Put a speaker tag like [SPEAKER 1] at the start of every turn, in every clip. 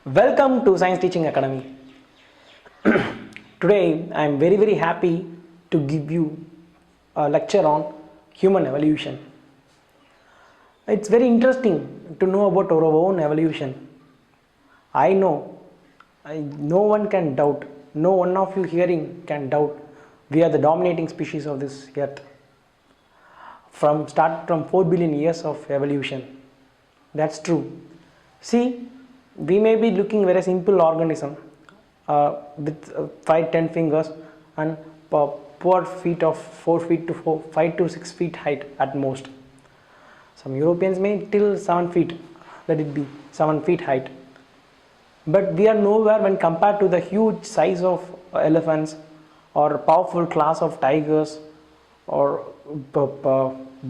[SPEAKER 1] Welcome to Science Teaching Academy. Today I am very happy to give you a lecture on human evolution. It's very interesting to know about our own evolution. I know no one can doubt, no one of you hearing can doubt we are the dominating species of this earth. From 4 billion years of evolution. That's true. See, we may be looking very simple organism with 5-10 fingers and poor feet of 4 feet to 5 to 6 feet height at most. Some Europeans may till 7 feet, let it be 7 feet height. But we are nowhere when compared to the huge size of elephants or powerful class of tigers or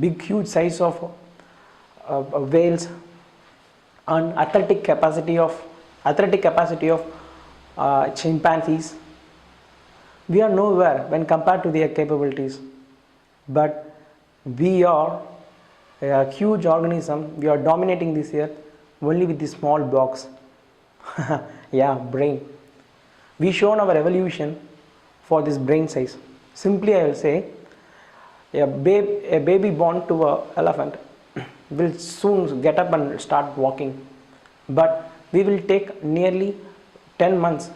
[SPEAKER 1] big huge size of whales and athletic capacity of chimpanzees. We are nowhere when compared to their capabilities, but we are a huge organism. We are dominating this earth only with this small box. Yeah, brain. We shown our evolution for this brain size. Simply I will say a baby born to an elephant will soon get up and start walking, but we will take nearly 10 months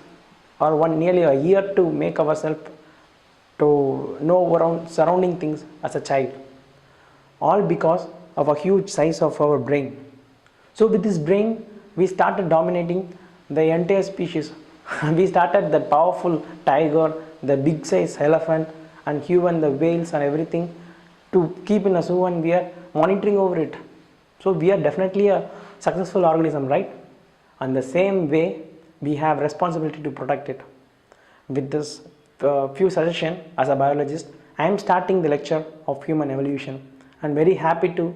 [SPEAKER 1] or nearly a year to make ourselves to know around surrounding things as a child, all because of a huge size of our brain. So with this brain we started dominating the entire species. We started the powerful tiger, the big size elephant, and even the whales and everything to keep in a zoo, and we are monitoring over it. So we are definitely a successful organism, right? And the same way we have responsibility to protect it. With this few suggestion as a biologist, I am starting the lecture of human evolution. I am very happy to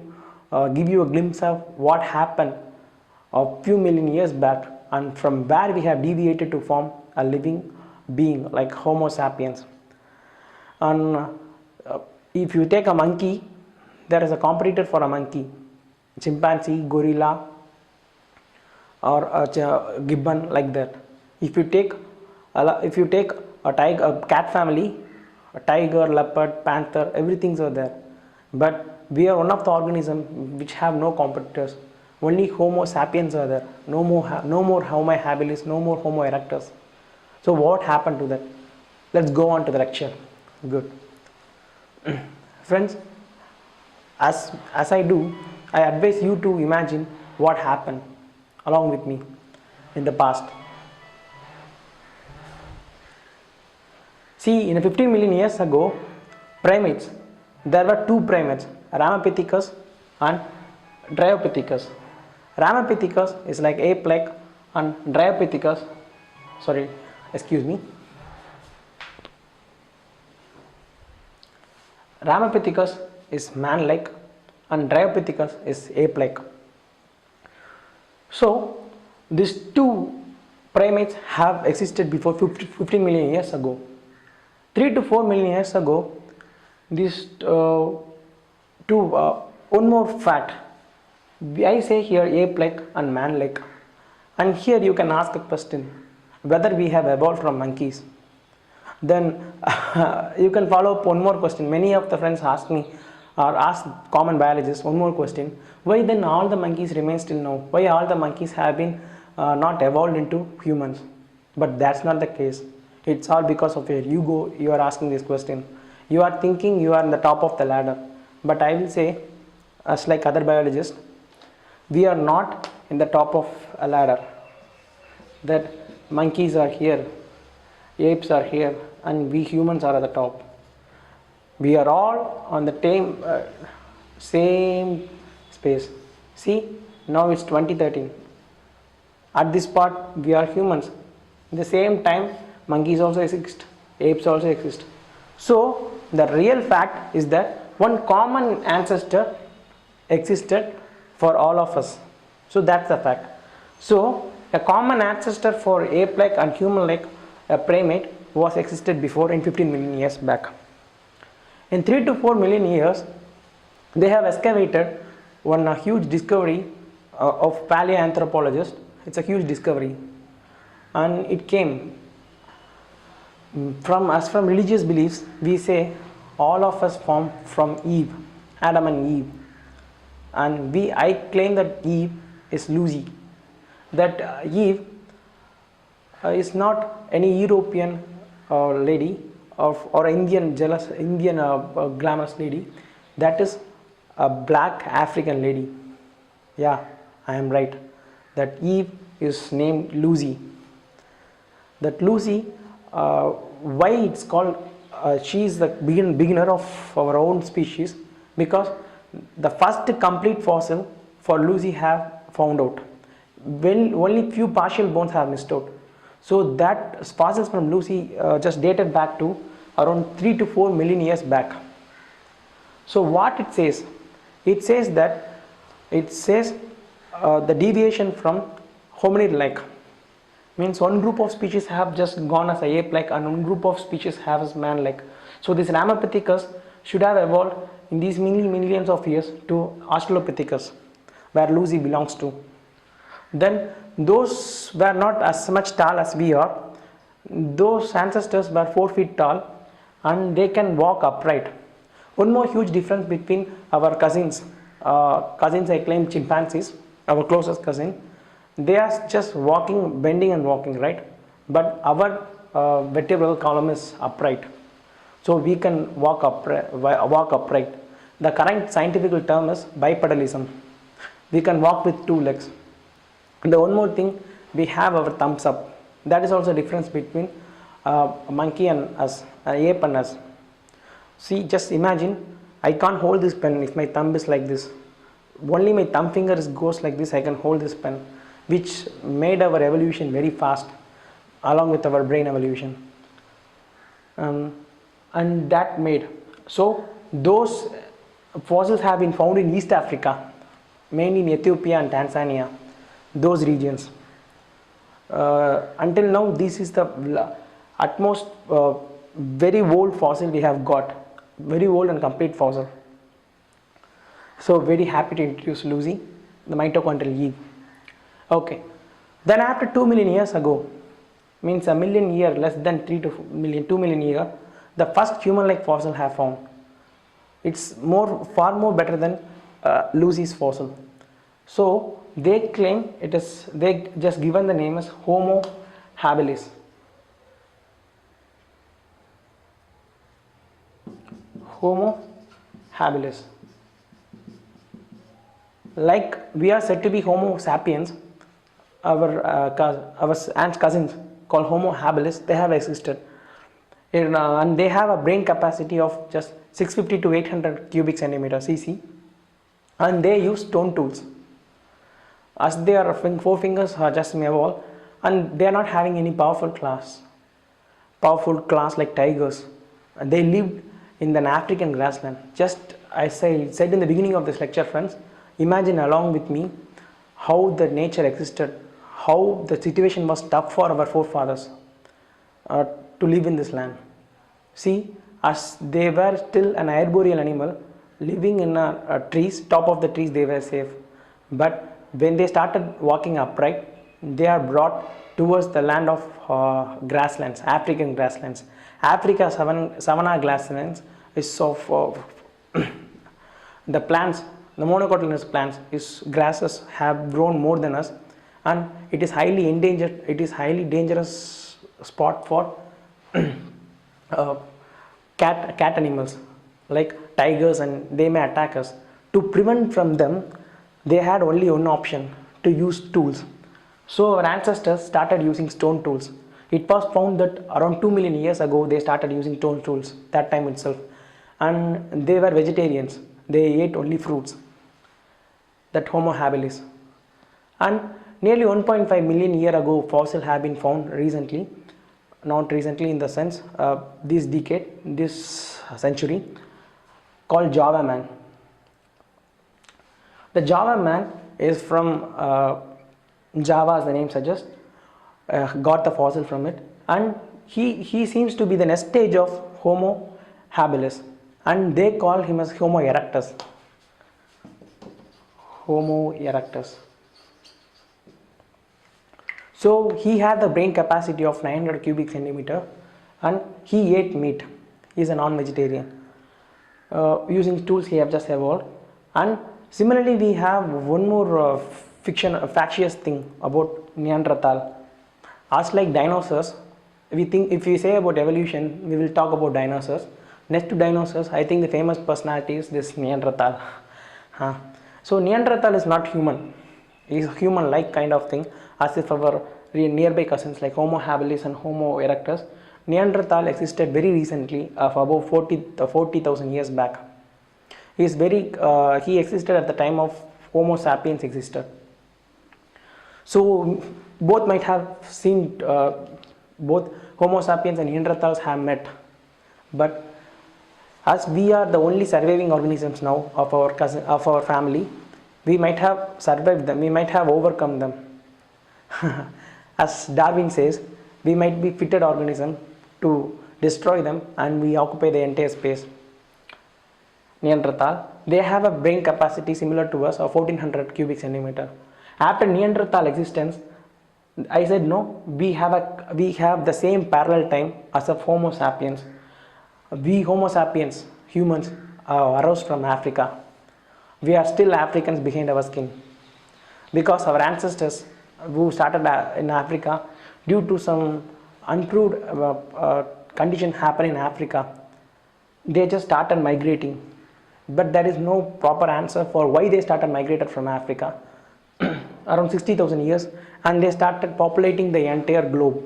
[SPEAKER 1] give you a glimpse of what happened a few million years back and from where we have deviated to form a living being like Homo sapiens. And if you take a monkey, there is a competitor for a monkey, chimpanzee, gorilla, or a gibbon, like that. If you take a tiger, a cat family, a tiger, leopard, panther, everything's are there. But we are one of the organisms which have no competitors. Only Homo sapiens are there. No more Homo habilis, no more Homo erectus. So what happened to that? Let's go on to the lecture. Good. Friends, as I do, I advise you to imagine what happened along with me in the past. See, in 15 million years ago, primates, there were two primates, Ramapithecus and Dryopithecus. Ramapithecus is like ape-like, and Dryopithecus, Ramapithecus is man-like and Dryopithecus is ape-like. So these two primates have existed before 15 million years ago. 3 to 4 million years ago, these one more fact. I say here ape-like and man-like, and here you can ask a question whether we have evolved from monkeys. Then you can follow up one more question. Many of the friends ask me or ask common biologists one more question: why then all the monkeys remain still now? Why all the monkeys have been not evolved into humans? But that's not the case. It's all because of your ego. You are asking this question. You are thinking you are on the top of the ladder. But I will say, as like other biologists, we are not in the top of a ladder. That monkeys are here, apes are here, and we humans are at the top. We are all on the same space. See, now it's 2013. At this part, we are humans. At the same time, monkeys also exist, apes also exist. So the real fact is that one common ancestor existed for all of us. So that's the fact. So a common ancestor for ape-like and human-like primate was existed before in 15 million years back. In 3 to 4 million years, they have excavated one huge discovery of paleoanthropologists It's a huge discovery, and it came from us. From religious beliefs, we say all of us formed from Eve, Adam and Eve, and I claim that Eve is Lucy. That Eve is not any European lady or Indian jealous Indian glamorous lady. That is a black African lady. Yeah, I am right. That Eve is named Lucy. That Lucy, why it's called? She is the beginner of our own species, because the first complete fossil for Lucy have found out. When only few partial bones have missed out. So that fossils from Lucy just dated back to around 3 to 4 million years back. So what it says? It says that the deviation from hominid-like means one group of species have just gone as a ape-like and one group of species have as man-like. So this Ramapithecus should have evolved in these millions of years to Australopithecus, where Lucy belongs to. Then those were not as much tall as we are. Those ancestors were 4 feet tall and they can walk upright. One more huge difference between our cousins I claim chimpanzees, our closest cousin, they are just walking, bending and walking, right? But our vertebral column is upright, so we can walk upright. The current scientific term is bipedalism. We can walk with 2 legs. And the one more thing, we have our thumbs up. That is also a difference between a monkey and us, an ape and us. See, just imagine, I can't hold this pen if my thumb is like this. Only my thumb finger goes like this, I can hold this pen, which made our evolution very fast along with our brain evolution. And that made, so those fossils have been found in East Africa, mainly in Ethiopia and Tanzania, those regions. Until now, this is the utmost very old fossil we have got, very old and complete fossil. So very happy to introduce Lucy, the mitochondrial Eve. Okay, then after 2 million years ago, means a million year, less than 2 million year, the first human-like fossil have found. It's far more better than Lucy's fossil. So they claim they just given the name as Homo habilis. Homo habilis. Like we are said to be Homo sapiens, our aunt cousins called Homo habilis, they have existed. And they have a brain capacity of just 650 to 800 cubic centimeter cc, and they use stone tools. As their 4 fingers are just mere wall, and they are not having any powerful class like tigers. And they lived in an African grassland. Just as I said in the beginning of this lecture, friends, imagine along with me how the nature existed, how the situation was tough for our forefathers to live in this land. See, as they were still an arboreal animal living in trees, top of the trees they were safe. But when they started walking upright, they are brought towards the land of grasslands, African grasslands. Africa savanna grasslands is of the plants, the monocotyledonous plants, grasses have grown more than us, and it is highly endangered. It is highly dangerous spot for cat animals like tigers, and they may attack us. To prevent from them, they had only one option, to use tools. So our ancestors started using stone tools. It was found that around 2 million years ago they started using stone tools, that time itself, and they were vegetarians. They ate only fruits, that Homo habilis. And nearly 1.5 million years ago fossils have been found recently, not recently in the sense this decade, this century, called Java man. The Java man is from Java, as the name suggests, got the fossil from it, and he seems to be the next stage of Homo habilis, and they call him as Homo erectus. Homo erectus. So he had the brain capacity of 900 cubic centimeter, and he ate meat. He is a non-vegetarian. Using tools he have just evolved. And similarly, we have one more factious thing about Neanderthal. As like dinosaurs, we think if we say about evolution, we will talk about dinosaurs. Next to dinosaurs, I think the famous personality is this Neanderthal. So Neanderthal is not human. He is a human-like kind of thing, as if our nearby cousins like Homo habilis and Homo erectus. Neanderthal existed very recently, of about 40,000 years back. He existed at the time of Homo sapiens existed. So both might have seen, both Homo sapiens and Neanderthals have met, but as we are the only surviving organisms now of our family, we might have survived them, we might have overcome them. As Darwin says, we might be fitted organism to destroy them, and we occupy the entire space. Neanderthal, they have a brain capacity similar to us of 1400 cubic centimeter. After Neanderthal existence, I said no, we have the same parallel time as of Homo sapiens. We Homo sapiens, humans, arose from Africa. We are still Africans behind our skin, because our ancestors who started in Africa, due to some unproved condition happen in Africa, they just started migrating. But there is no proper answer for why they started migrated from Africa around 60,000 years, and they started populating the entire globe.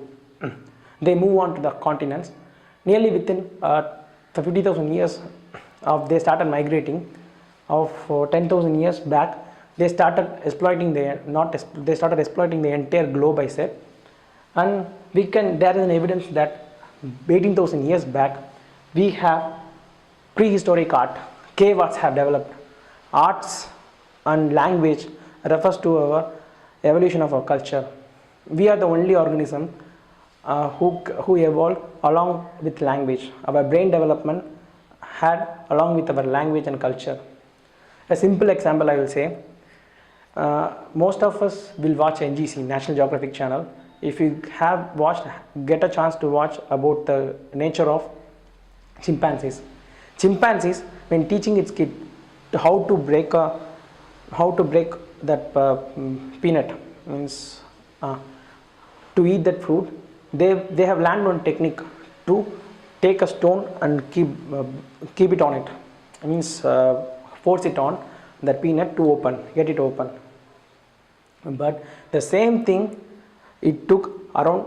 [SPEAKER 1] They move on to the continents. Nearly within 50,000 years they started migrating. Of 10,000 years back, they started exploiting the entire globe, I said. And there is an evidence that 18,000 years back, we have prehistoric art. Cave arts have developed. Arts and language refers to our evolution of our culture. We are the only organism who evolved along with language. Our brain development had along with our language and culture. A simple example I will say, most of us will watch NGC, National Geographic Channel. If you get a chance to watch about the nature of chimpanzees. Chimpanzees, when teaching its kid how to break that peanut, means to eat that fruit, they have learned one technique to take a stone and keep it on it. It means force it on that peanut to get it open. But the same thing, it took around,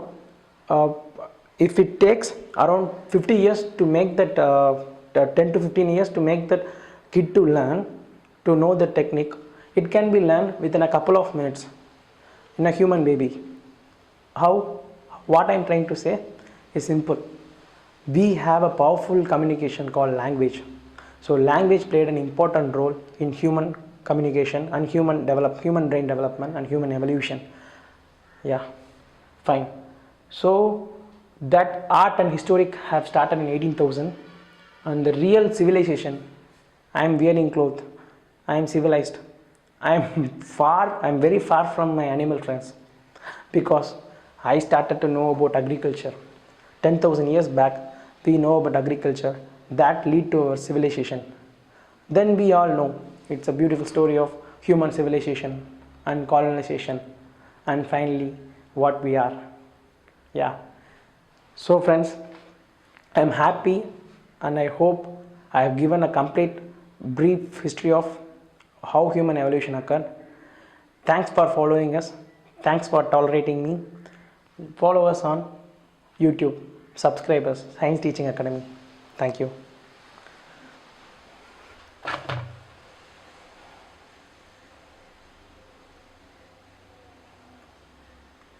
[SPEAKER 1] if it takes around 50 years to make that, 10 to 15 years to make that kid to learn, to know the technique, it can be learned within a couple of minutes in a human baby. What I am trying to say is simple. We have a powerful communication called language. So language played an important role in human communication and human brain development and human evolution. Yeah, fine. So that art and historic have started in 18,000, and the real civilization, I am wearing clothes, I am civilized. I am very far from my animal friends, because I started to know about agriculture. 10,000 years back, we know about agriculture that lead to our civilization. Then we all know it's a beautiful story of human civilization and colonization, and finally what we are. Yeah. So friends, I am happy, and I hope I have given a complete brief history of how human evolution occurred. Thanks for following us. Thanks for tolerating me. Follow us on YouTube. Subscribe us, Science Teaching Academy. Thank you.